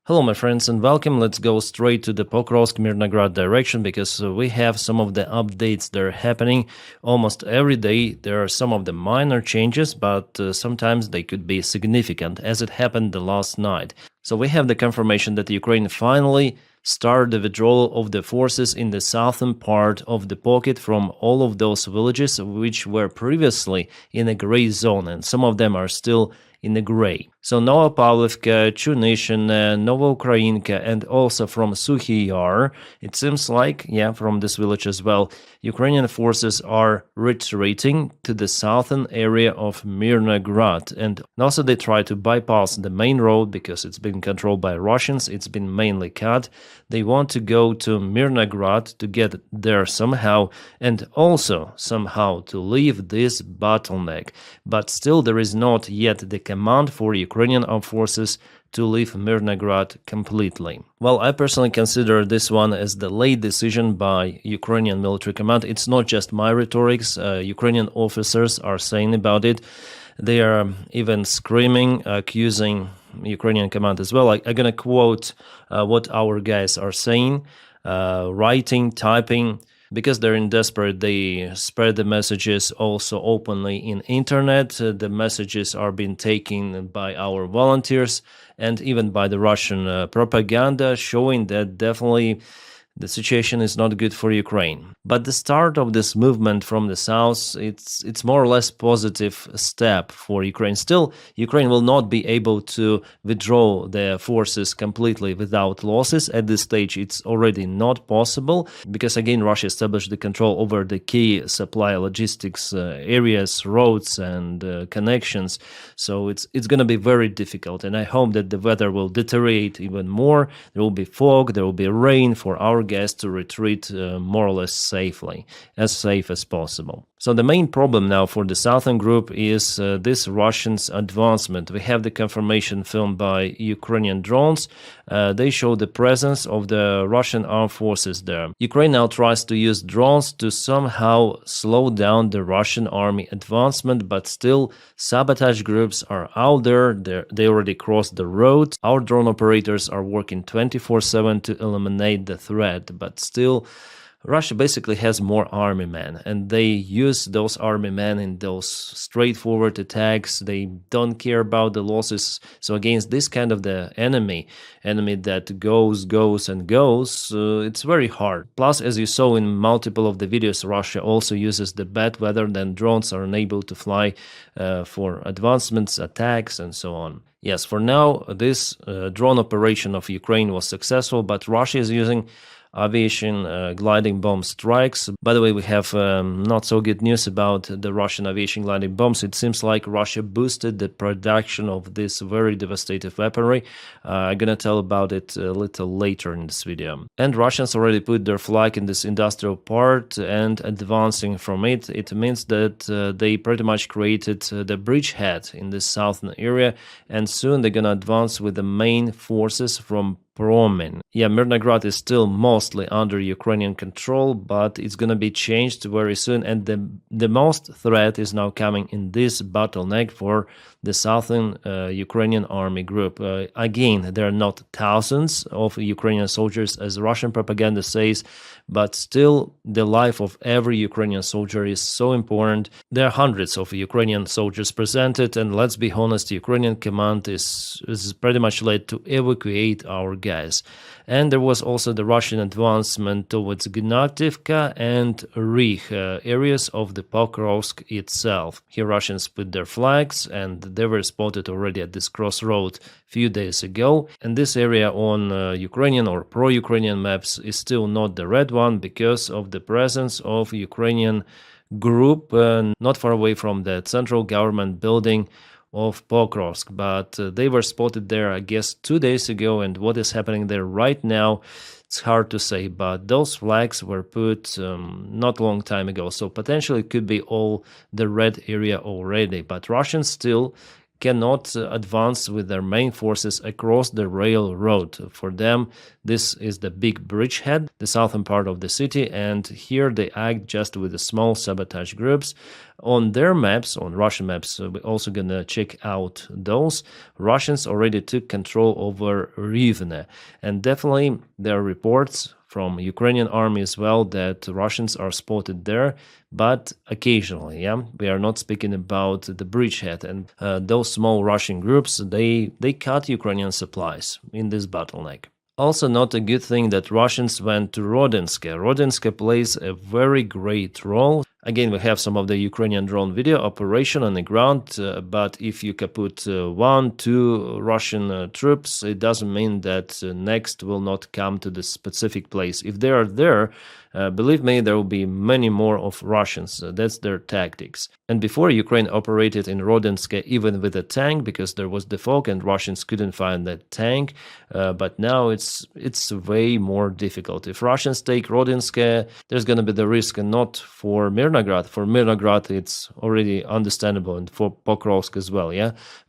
Hello my friends and welcome. Let's go straight to the Pokrovsk-Myrnograd direction because we have some of the updates that are happening almost every day. There are some of the minor changes, but sometimes they could be significant, as it happened the last night. So we have the confirmation that Ukraine finally started the withdrawal of the forces in the southern part of the pocket from all of those villages which were previously in a gray zone, and some of them are still in the gray. So Novopavlivka, Chunishina, Novoukrayinka, and also from Suhi Yar, it seems like, from this village as well, Ukrainian forces are retreating to the southern area of Myrnograd. And also they try to bypass the main road because it's been controlled by Russians, it's been mainly cut. They want to go to Myrnograd to get there somehow, and also somehow to leave this bottleneck. But still there is not yet the command for Ukrainian armed forces to leave Myrnograd completely. Well, I personally consider this one as the late decision by Ukrainian military command. It's not just my rhetorics. Ukrainian officers are saying about it. They are even screaming, accusing Ukrainian command as well. I'm going to quote what our guys are saying, writing, typing. Because they're in desperate, they spread the messages also openly in internet. The messages are being taken by our volunteers and even by the Russian propaganda, showing that definitely the situation is not good for Ukraine. But the start of this movement from the south, it's more or less positive step for Ukraine. Still, Ukraine will not be able to withdraw their forces completely without losses. At this stage, it's already not possible because, again, Russia established the control over the key supply logistics areas, roads, and connections. So it's going to be very difficult. And I hope that the weather will deteriorate even more. There will be fog, there will be rain for our guys to retreat more or less safely, as safe as possible. So the main problem now for the southern group is this Russians' advancement. We have the confirmation filmed by Ukrainian drones. They show the presence of the Russian armed forces there. Ukraine now tries to use drones to somehow slow down the Russian army advancement, but still sabotage groups are out there. They already crossed the road. Our drone operators are working 24/7 to eliminate the threat, but still Russia basically has more army men, and they use those army men in those straightforward attacks. They don't care about the losses. So against this kind of the enemy that goes and goes, it's very hard. Plus, as you saw in multiple of the videos, Russia also uses the bad weather, then drones are unable to fly for advancements, attacks, and so on. Yes, for now, this drone operation of Ukraine was successful, but Russia is using aviation gliding bomb strikes. By the way, we have not so good news about the Russian aviation gliding bombs. It seems like Russia boosted the production of this very devastating weaponry. I'm gonna tell about it a little later in this video. And Russians already put their flag in this industrial part and advancing from it. It means that they pretty much created the bridgehead in this southern area, and soon they're gonna advance with the main forces from Promen. Myrnograd is still mostly under Ukrainian control, but it's gonna be changed very soon, and the most threat is now coming in this bottleneck for the southern Ukrainian army group. Again, there are not thousands of Ukrainian soldiers, as Russian propaganda says, but still the life of every Ukrainian soldier is so important. There are hundreds of Ukrainian soldiers presented, and let's be honest, Ukrainian command is pretty much led to evacuate our guys. And there was also the Russian advancement towards Gnativka and Rih, areas of the Pokrovsk itself. Here Russians put their flags, and they were spotted already at this crossroad a few days ago. And this area on Ukrainian or pro-Ukrainian maps is still not the red one because of the presence of Ukrainian group not far away from the central government building of Pokrovsk, but they were spotted there, I guess, 2 days ago, and what is happening there right now, it's hard to say, but those flags were put not a long time ago, so potentially it could be all the red area already, but Russians still cannot advance with their main forces across the railroad. For them, this is the big bridgehead, the southern part of the city, and here they act just with the small sabotage groups. On their maps, on Russian maps, we're also gonna check out those. Russians already took control over Rivne, and definitely there are reports from Ukrainian army as well that Russians are spotted there, but occasionally, we are not speaking about the bridgehead, and those small Russian groups, they cut Ukrainian supplies in this bottleneck. Also not a good thing that Russians went to Rodinsk. Rodinsk plays a very great role. Again, we have some of the Ukrainian drone video operation on the ground, but if you kaput 1-2 Russian troops, it doesn't mean that next will not come to the specific place. If they are there, believe me, there will be many more of Russians. That's their tactics. And before, Ukraine operated in Rodinsk even with a tank because there was the fog and Russians couldn't find that tank. But now it's way more difficult. If Russians take Rodinsk, there's going to be the risk not for Myrnograd. For Myrnograd, it's already understandable, and for Pokrovsk as well,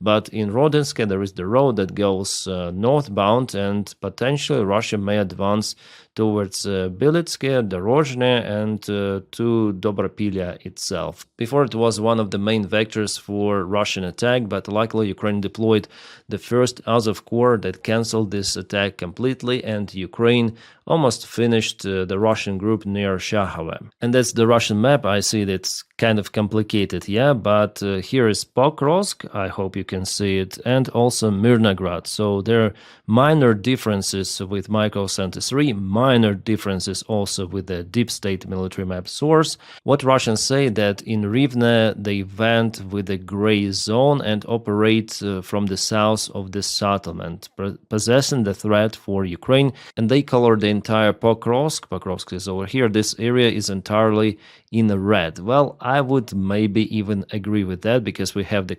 But in Rodinsk, there is the road that goes northbound, and potentially Russia may advance towards Belitske, Dorozhne, and to Dobropilya itself. Before, it was one of the main vectors for Russian attack, but luckily Ukraine deployed the first Azov Corps that cancelled this attack completely, and Ukraine almost finished the Russian group near Shahove. And that's the Russian map. I see it's kind of complicated, but here is Pokrovsk, I hope you can see it, and also Myrnograd. So there are minor differences with Micro 73, minor differences also with the deep state military map source. What Russians say that in Rivne they went with the gray zone and operate from the south of the settlement, possessing the threat for Ukraine, and they color the entire Pokrovsk. Pokrovsk is over here. This area is entirely in red. Well, I would maybe even agree with that because we have the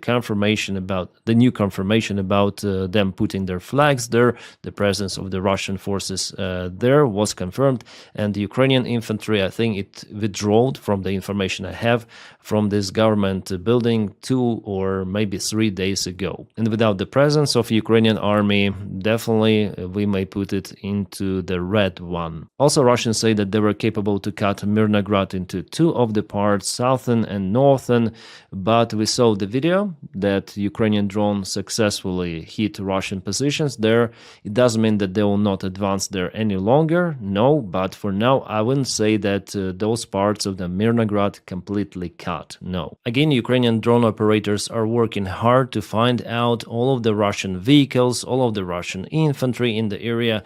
new confirmation about them putting their flags there. The presence of the Russian forces there was confirmed, and the Ukrainian infantry, I think it withdrew from the information I have from this government building 2 or maybe 3 days ago. And without the presence of Ukrainian army, definitely we may put it into the red one. Also, Russians say that they were capable to cut Myrnograd into 2 of the parts, southern and northern, but we saw the video that Ukrainian drone successfully hit Russian positions there. It doesn't mean that they will not advance there any longer, no, but for now I wouldn't say that those parts of the Myrnograd completely cut, no. Again, Ukrainian drone operators are working hard to find out all of the Russian vehicles, all of the Russian infantry in the area.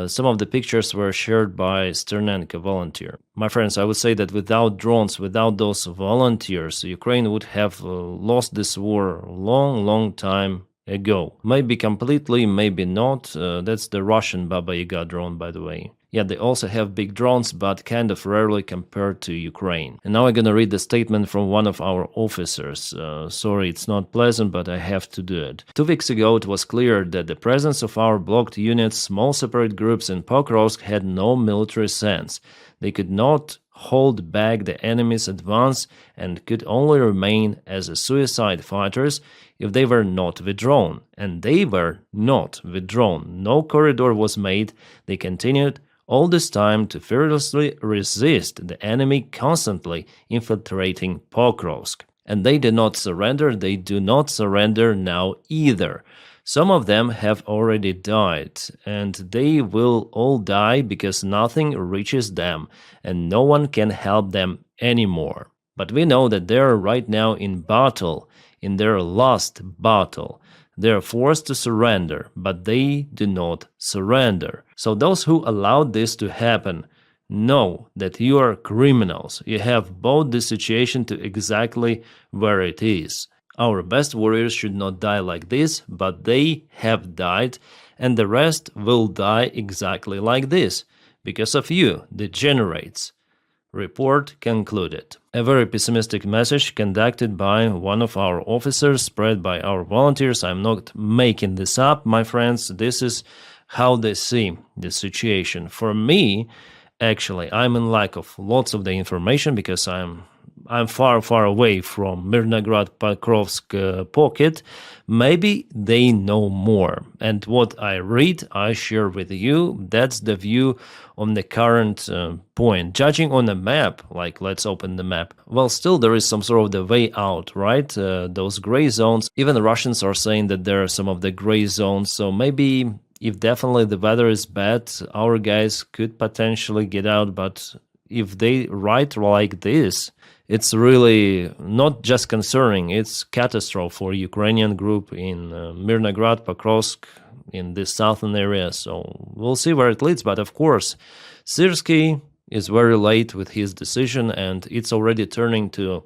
Some of the pictures were shared by Sternenko, volunteer. My friends, I would say that without drones, without those volunteers, Ukraine would have lost this war long time ago. Maybe completely, maybe not. That's the Russian Baba Yaga drone, by the way. Yeah, they also have big drones, but kind of rarely compared to Ukraine. And now I'm gonna read the statement from one of our officers. Sorry, it's not pleasant, but I have to do it. 2 weeks ago, it was clear that the presence of our blocked units, small separate groups in Pokrovsk had no military sense. They could not hold back the enemy's advance and could only remain as suicide fighters if they were not withdrawn. And they were not withdrawn. No corridor was made. They continued all this time to fearlessly resist the enemy constantly infiltrating Pokrovsk. And they did not surrender. They do not surrender now either. Some of them have already died, and they will all die because nothing reaches them, and no one can help them anymore. But we know that they are right now in battle, in their last battle. They are forced to surrender, but they do not surrender. So those who allowed this to happen know that you are criminals. You have brought the situation to exactly where it is. Our best warriors should not die like this, but they have died, and the rest will die exactly like this, because of you, degenerates. Report concluded. A very pessimistic message conducted by one of our officers, spread by our volunteers. I'm not making this up, my friends. This is how they see the situation. For me, actually, I'm in lack of lots of the information because I'm I'm far, far away from Myrnograd Pokrovsk pocket. Maybe they know more. And what I read, I share with you. That's the view on the current point. Judging on the map, like let's open the map. Well, still there is some sort of the way out, right? Those gray zones. Even the Russians are saying that there are some of the gray zones. So maybe if definitely the weather is bad, our guys could potentially get out. But if they write like this, it's really not just concerning, it's catastrophe for Ukrainian group in Myrnograd, Pokrovsk, in this southern area. So we'll see where it leads. But of course, Syrskyi is very late with his decision, and it's already turning to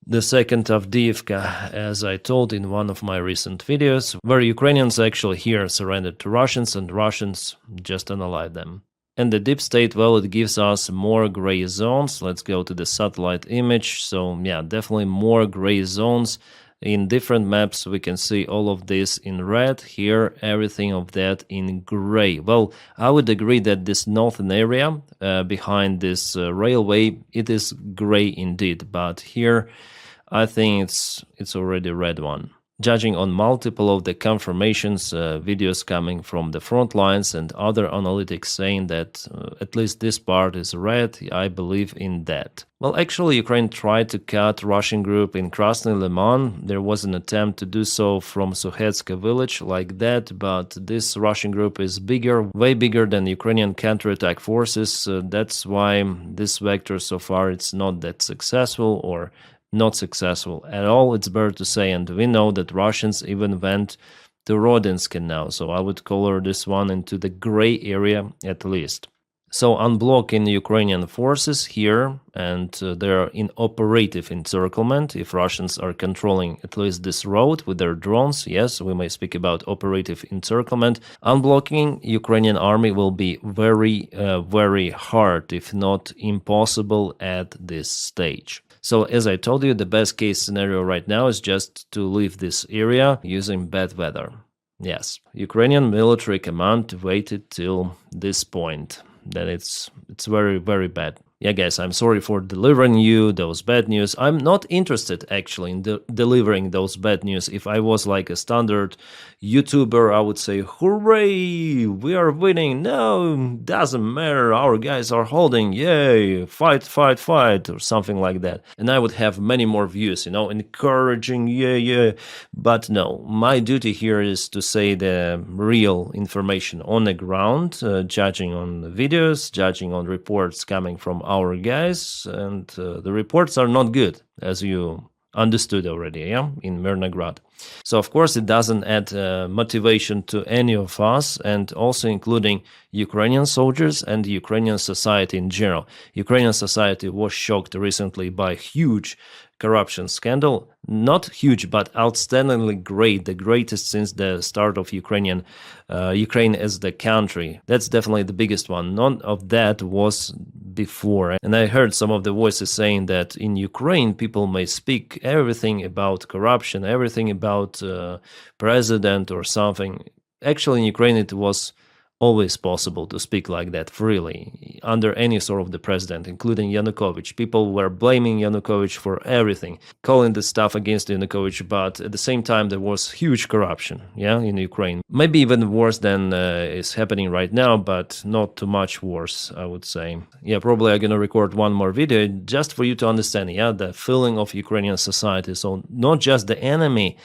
the second Avdiivka, as I told in one of my recent videos, where Ukrainians actually here surrendered to Russians and Russians just unallied them. And the deep state, well, it gives us more gray zones. Let's go to the satellite image. So yeah, definitely more gray zones. In different maps, we can see all of this in red. Here, everything of that in gray. Well, I would agree that this northern area behind this railway, it is gray indeed. But here, I think it's already red one. Judging on multiple of the confirmations, videos coming from the front lines and other analytics saying that at least this part is red, I believe in that. Well, actually, Ukraine tried to cut Russian group in Krasny Liman. There was an attempt to do so from Sukhetska village like that, but this Russian group is bigger, way bigger than Ukrainian counterattack forces. That's why this vector so far it's not that successful or not successful at all, it's better to say, and we know that Russians even went to Rodinsk now, so I would color this one into the gray area at least. So unblocking Ukrainian forces here, and they're in operative encirclement. If Russians are controlling at least this road with their drones, yes, we may speak about operative encirclement. Unblocking Ukrainian army will be very, very hard, if not impossible at this stage. So as I told you, the best case scenario right now is just to leave this area using bad weather. Yes, Ukrainian military command waited till this point. That it's very, very bad. Yeah, guys, I'm sorry for delivering you those bad news. I'm not interested actually in delivering those bad news. If I was like a standard YouTuber, I would say, hooray, we are winning. No, doesn't matter. Our guys are holding. Yay, fight, fight, fight, or something like that. And I would have many more views, encouraging, yeah. But no, my duty here is to say the real information on the ground, judging on the videos, judging on reports coming from our guys, and the reports are not good, as you understood already, yeah, in Myrnograd. So of course it doesn't add motivation to any of us, and also including Ukrainian soldiers and Ukrainian society in general. Ukrainian society was shocked recently by huge corruption scandal. Not huge, but outstandingly great, the greatest since the start of Ukraine as the country. That's definitely the biggest one. None of that was before. And I heard some of the voices saying that in Ukraine, people may speak everything about corruption, everything about president or something. Actually, in Ukraine, it was always possible to speak like that freely under any sort of the president, including Yanukovych. People were blaming Yanukovych for everything, calling the stuff against Yanukovych, but at the same time there was huge corruption, in Ukraine. Maybe even worse than is happening right now, but not too much worse, I would say. Yeah, probably I'm gonna record one more video just for you to understand, the feeling of Ukrainian society. So not just the enemy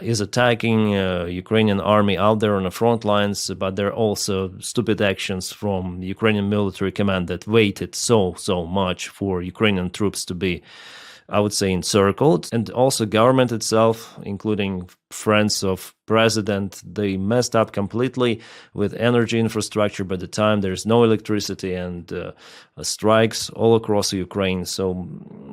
is attacking Ukrainian army out there on the front lines, but there are also stupid actions from Ukrainian military command that waited so much for Ukrainian troops to be, I would say, encircled. And also government itself, including friends of president, they messed up completely with energy infrastructure. By the time there's no electricity and strikes all across Ukraine. So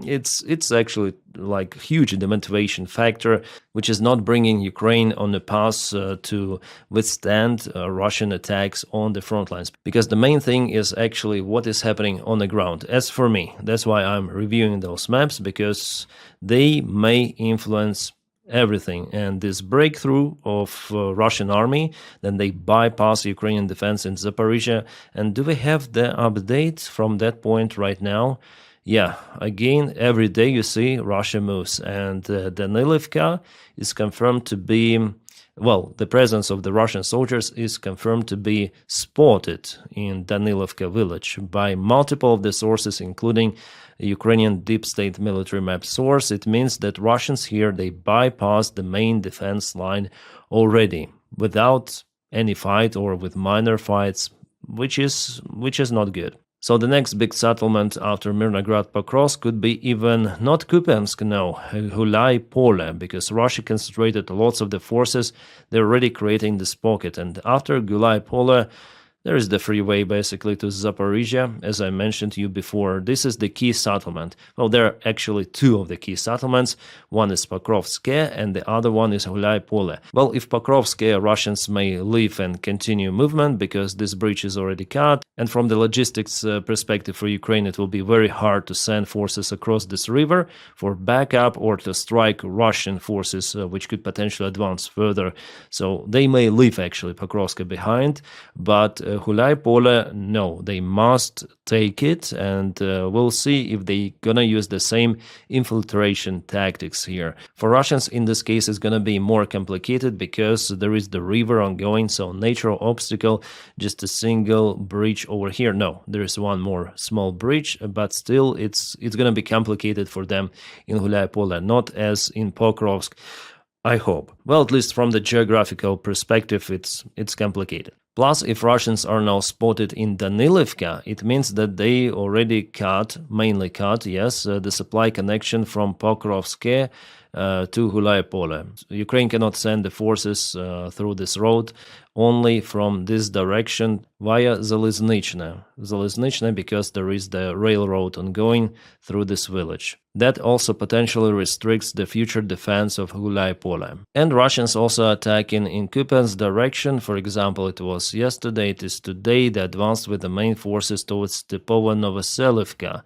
it's actually like huge demotivation factor, which is not bringing Ukraine on the path to withstand Russian attacks on the front lines. Because the main thing is actually what is happening on the ground. As for me, that's why I'm reviewing those maps, because they may influence everything. And this breakthrough of Russian army, then they bypass Ukrainian defense in Zaporizhia. And do we have the update from that point right now? Yeah, again, every day you see Russia moves, and Danilivka is confirmed to be, well, the presence of the Russian soldiers is confirmed to be spotted in Danilivka village by multiple of the sources, including Ukrainian deep state military map source. It means that Russians here, they bypassed the main defense line already without any fight or with minor fights, which is not good. So the next big settlement after Myrnograd Pokrovsk could be even not Kupiansk, no, Hulai Pole, because Russia concentrated lots of the forces. They're already creating this pocket. And after Gulai Pole, there is the freeway basically to Zaporizhia, as I mentioned to you before. This is the key settlement. Well, there are actually two of the key settlements. One is Pokrovske and the other one is Gulai Pole. Well, if Pokrovske, Russians may leave and continue movement because this bridge is already cut. And from the logistics perspective for Ukraine, it will be very hard to send forces across this river for backup or to strike Russian forces, which could potentially advance further. So they may leave actually Pokrovske behind, but Hulai Pole, no, they must take it, and we'll see if they're gonna use the same infiltration tactics here. For Russians, in this case, it's gonna be more complicated because there is the river ongoing, so natural obstacle, just a single bridge over here. No, there is one more small bridge, but still it's gonna be complicated for them in Hulai Pole, not as in Pokrovsk, I hope. Well, at least from the geographical perspective, it's complicated. Plus, if Russians are now spotted in Danilivka, it means that they already mainly cut, yes, the supply connection from Pokrovske to Hulai Pole. Ukraine cannot send the forces through this road, only from this direction via Zaliznychne, because there is the railroad ongoing through this village. That also potentially restricts the future defense of Hulai Pole. And Russians also attacking in Kupiansk direction. For example, it was yesterday, it is today, they advanced with the main forces towards Stepovo-Novoselivka,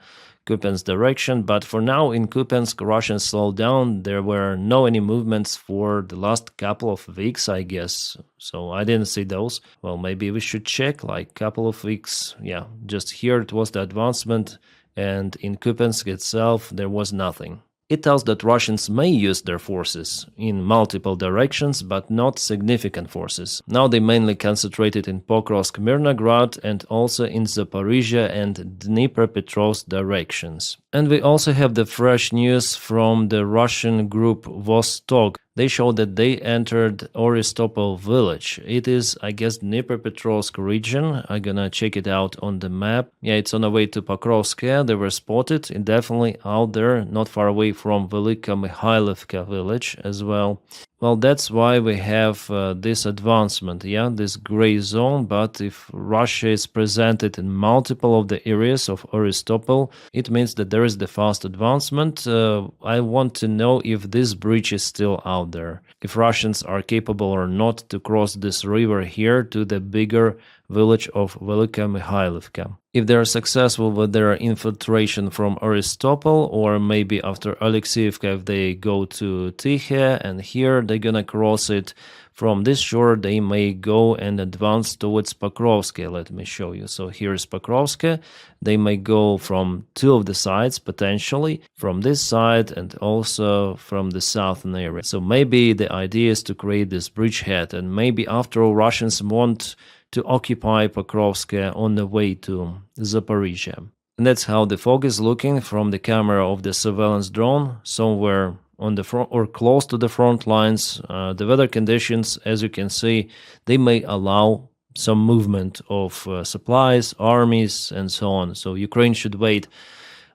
Kupiansk direction, but for now in Kupiansk, Russians slowed down. There were no any movements for the last couple of weeks, I guess. So I didn't see those. Well, maybe we should check, like couple of weeks. Yeah, just here it was the advancement, and in Kupiansk itself there was nothing. It tells that Russians may use their forces in multiple directions, but not significant forces. Now they mainly concentrated in Pokrovsk, Myrnograd, and also in Zaporizhia and Dnipropetrovsk directions. And we also have the fresh news from the Russian group Vostok. They show that they entered Oristopol village. It is, I guess, Dnipropetrovsk region. I'm gonna check it out on the map. Yeah, it's on the way to Pokrovsk. They were spotted, and definitely out there, not far away from Velika Mikhailivka village as well. Well, that's why we have this advancement, yeah, this gray zone. But if Russia is presented in multiple of the areas of Oristopol, it means that there is the fast advancement. I want to know if this bridge is still out there, if Russians are capable or not to cross this river here to the bigger village of Velika Mikhailivka. If they are successful with their infiltration from Oristopol, or maybe after Alexeyevka, if they go to Tihe, and here they're gonna cross it from this shore, they may go and advance towards Pokrovske. Let me show you. So here's Pokrovske. They may go from two of the sides, potentially, from this side and also from the southern area. So maybe the idea is to create this bridgehead, and maybe after all, Russians want to occupy Pokrovske on the way to Zaporizhia. And that's how the fog is looking from the camera of the surveillance drone, somewhere on the front or close to the front lines. The weather conditions, as you can see, they may allow some movement of supplies, armies, and so on. So Ukraine should wait.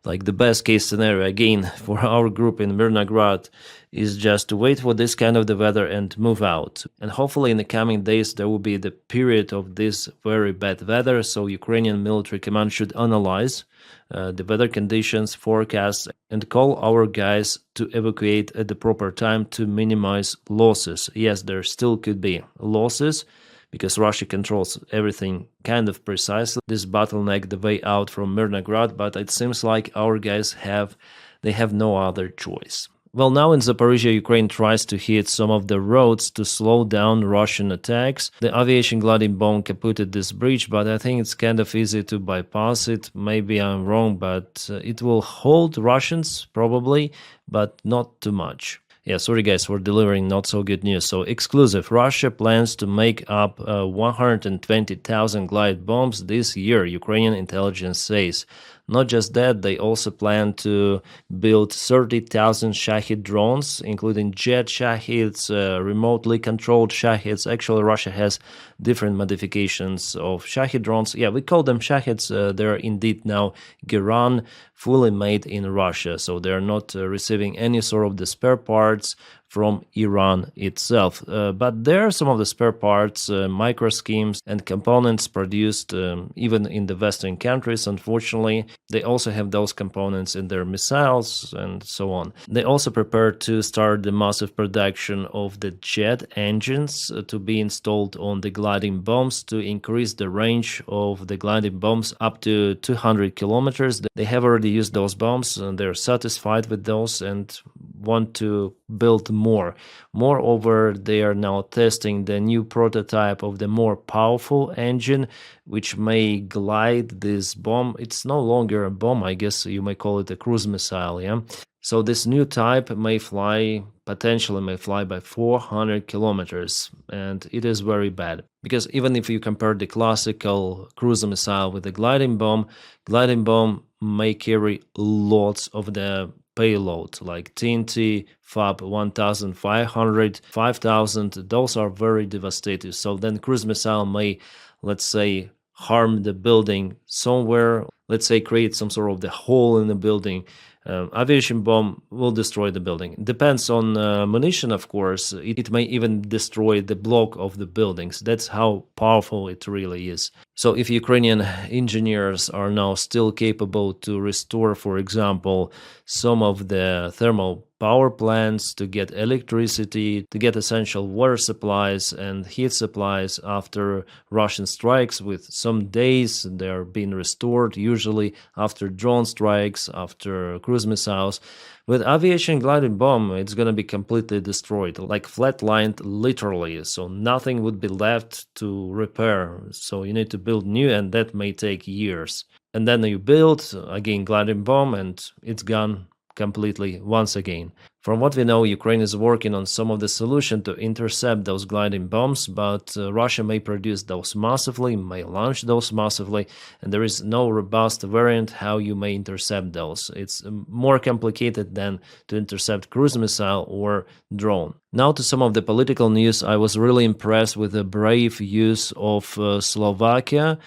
Like the best case scenario, again, for our group in Myrnograd is just to wait for this kind of the weather and move out. And hopefully in the coming days there will be the period of this very bad weather, so Ukrainian military command should analyze the weather conditions, forecasts, and call our guys to evacuate at the proper time to minimize losses. Yes, there still could be losses, because Russia controls everything kind of precisely. This bottleneck the way out from Myrnograd, but it seems like our guys have no other choice. Well, now in Zaporizhia, Ukraine tries to hit some of the roads to slow down Russian attacks. The aviation gliding bomb kaputted this bridge, but I think it's kind of easy to bypass it. Maybe I'm wrong, but it will hold Russians, probably, but not too much. Yeah, sorry guys for delivering not so good news. So exclusive, Russia plans to make up 120,000 glide bombs this year, Ukrainian intelligence says. Not just that, they also plan to build 30,000 Shahid drones, including jet Shahids, remotely controlled Shahids. Actually, Russia has different modifications of Shahid drones. Yeah, we call them Shahids. They're indeed now Geran, fully made in Russia. So they're not receiving any sort of the spare parts from Iran itself. But there are some of the spare parts, micro schemes, and components produced even in the Western countries, unfortunately. They also have those components in their missiles and so on. They also prepare to start the massive production of the jet engines to be installed on the gliding bombs to increase the range of the gliding bombs up to 200 kilometers. They have already used those bombs and they're satisfied with those and want to build more. Moreover, they are now testing the new prototype of the more powerful engine, which may glide this bomb. It's no longer a bomb, I guess you may call it a cruise missile, yeah? So this new type potentially may fly by 400 kilometers, and it is very bad. Because even if you compare the classical cruise missile with the gliding bomb may carry lots of the payload like TNT, FAB 1500, 5000. Those are very devastating. So then cruise missile may, let's say, harm the building somewhere, let's say create some sort of the hole in the building. Aviation bomb will destroy the building. Depends on munition, of course. It may even destroy the block of the buildings. That's how powerful it really is. So if Ukrainian engineers are now still capable to restore, for example, some of the thermal power plants to get electricity, to get essential water supplies and heat supplies after Russian strikes, with some days they're being restored, usually after drone strikes, after cruise missiles. With aviation gliding bomb, it's going to be completely destroyed, like flatlined literally, so nothing would be left to repair. So you need to build new, and that may take years. And then you build, again, gliding bomb, and it's gone completely once again. From what we know, Ukraine is working on some of the solution to intercept those gliding bombs, but Russia may produce those massively, may launch those massively, and there is no robust variant how you may intercept those. It's more complicated than to intercept cruise missile or drone. Now to some of the political news. I was really impressed with the brave use of Slovakia.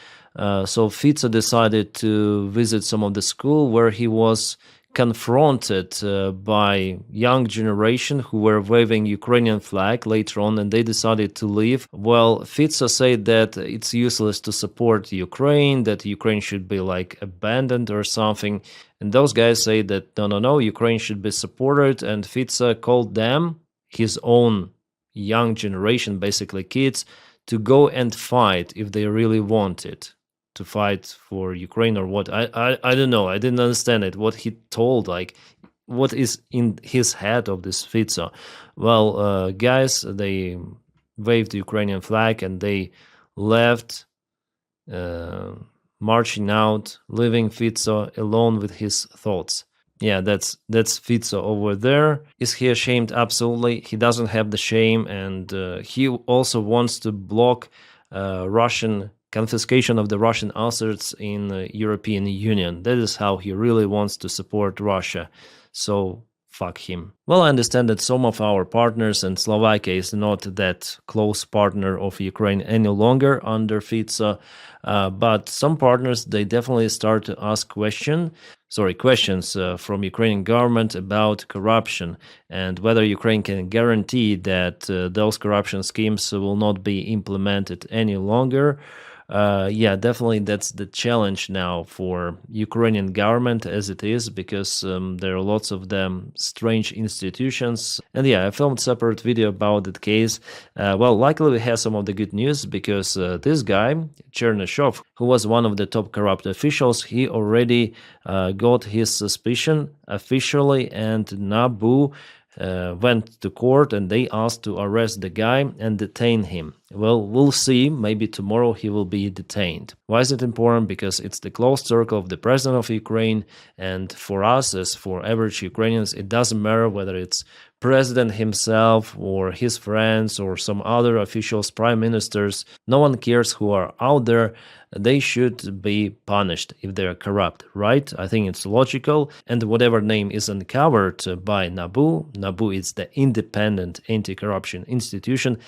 So Fico decided to visit some of the school where he was confronted by young generation who were waving Ukrainian flag later on, and they decided to leave. Well, Fico said that it's useless to support Ukraine, that Ukraine should be like abandoned or something. And those guys say that no, Ukraine should be supported, and Fico called them, his own young generation, basically kids, to go and fight if they really want it. To fight for Ukraine or what? I don't know. I didn't understand it. What he told, like, what is in his head of this Fico? Well, guys, they waved the Ukrainian flag and they left, marching out, leaving Fico alone with his thoughts. Yeah, that's Fico over there. Is he ashamed? Absolutely. He doesn't have the shame, and he also wants to block Russian confiscation of the Russian assets in the European Union. That is how he really wants to support Russia. So fuck him. Well, I understand that some of our partners, and Slovakia is not that close partner of Ukraine any longer under Fico, but some partners, they definitely start to ask questions from Ukrainian government about corruption and whether Ukraine can guarantee that those corruption schemes will not be implemented any longer. Yeah, definitely that's the challenge now for Ukrainian government as it is, because there are lots of them strange institutions. And yeah, I filmed separate video about that case. Well, luckily we have some of the good news, because this guy, Chernyshov, who was one of the top corrupt officials, he already got his suspicion officially, and NABU went to court and they asked to arrest the guy and detain him. Well, we'll see. Maybe tomorrow he will be detained. Why is it important? Because it's the close circle of the president of Ukraine, and for us, as for average Ukrainians, it doesn't matter whether it's president himself or his friends or some other officials, prime ministers. No one cares who are out there. They should be punished if they are corrupt, right? I think it's logical. And whatever name is uncovered by NABU is the independent anti-corruption institution.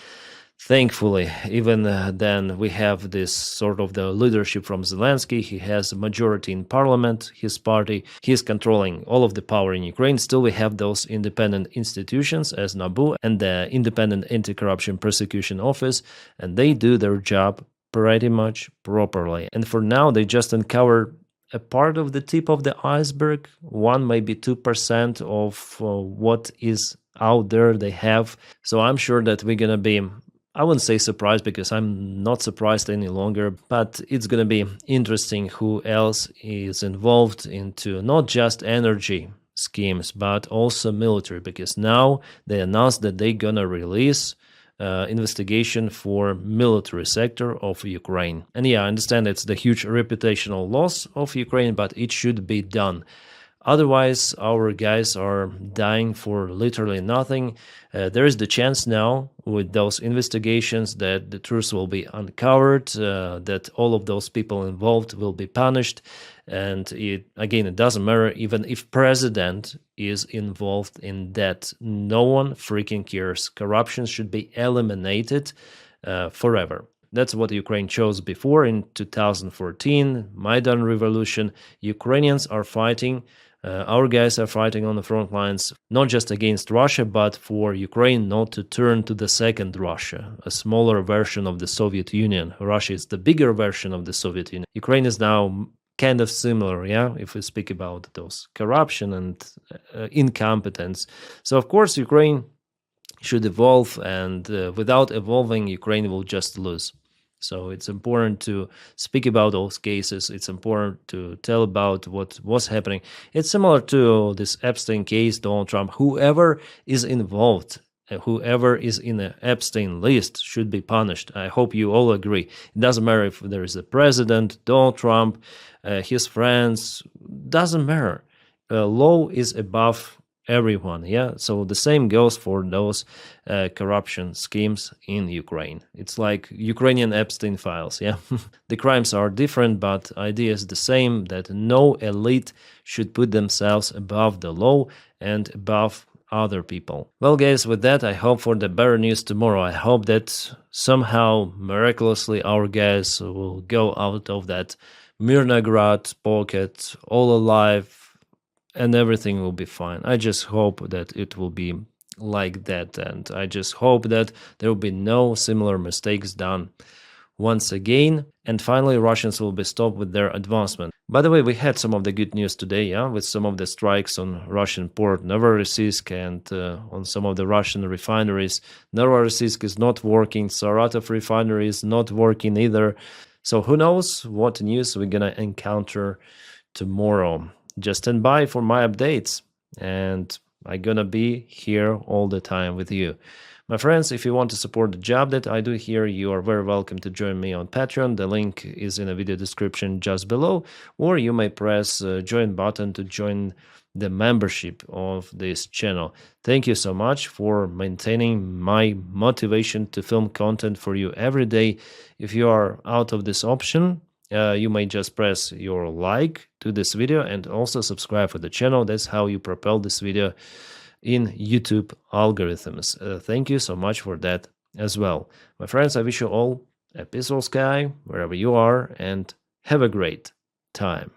Thankfully, even then we have this sort of the leadership from Zelensky. He has a majority in parliament, his party. He's controlling all of the power in Ukraine. Still, we have those independent institutions as NABU and the Independent Anti-Corruption Prosecution Office, and they do their job pretty much properly. And for now, they just uncover a part of the tip of the iceberg, 1 maybe 2% of what is out there they have. So I'm sure that we're gonna be, I wouldn't say surprised, because I'm not surprised any longer, but it's going to be interesting who else is involved into not just energy schemes, but also military, because now they announced that they're going to release investigation for military sector of Ukraine. And yeah, I understand it's the huge reputational loss of Ukraine, but it should be done. Otherwise, our guys are dying for literally nothing. There is the chance now with those investigations that the truth will be uncovered, that all of those people involved will be punished. And it doesn't matter even if president is involved in that. No one freaking cares. Corruption should be eliminated forever. That's what Ukraine chose before in 2014, Maidan Revolution. Ukrainians are fighting. Our guys are fighting on the front lines, not just against Russia, but for Ukraine not to turn to the second Russia, a smaller version of the Soviet Union. Russia is the bigger version of the Soviet Union. Ukraine is now kind of similar, yeah, if we speak about those corruption and incompetence. So, of course, Ukraine should evolve, and without evolving, Ukraine will just lose. So it's important to speak about those cases. It's important to tell about what was happening. It's similar to this Epstein case, Donald Trump. Whoever is involved, whoever is in the Epstein list should be punished. I hope you all agree. It doesn't matter if there is a president, Donald Trump, his friends, doesn't matter. Law is above everyone, yeah. So the same goes for those corruption schemes in Ukraine. It's like Ukrainian Epstein files, yeah. The crimes are different, but idea is the same, that no elite should put themselves above the law and above other people. Well, guys, with that, I hope for the better news tomorrow. I hope that somehow, miraculously, our guys will go out of that Myrnograd pocket all alive, and everything will be fine. I just hope that it will be like that, and I just hope that there will be no similar mistakes done once again. And finally, Russians will be stopped with their advancement. By the way, we had some of the good news today, yeah, with some of the strikes on Russian port Novorossiysk and on some of the Russian refineries. Novorossiysk is not working, Saratov refinery is not working either. So who knows what news we're gonna encounter tomorrow. Just stand by for my updates, and I'm gonna be here all the time with you. My friends, if you want to support the job that I do here, you are very welcome to join me on Patreon. The link is in the video description just below, or you may press join button to join the membership of this channel. Thank you so much for maintaining my motivation to film content for you every day. If you are out of this option, you may just press your like to this video and also subscribe for the channel. That's how you propel this video in YouTube algorithms. Thank you so much for that as well. My friends, I wish you all a peaceful sky wherever you are, and have a great time.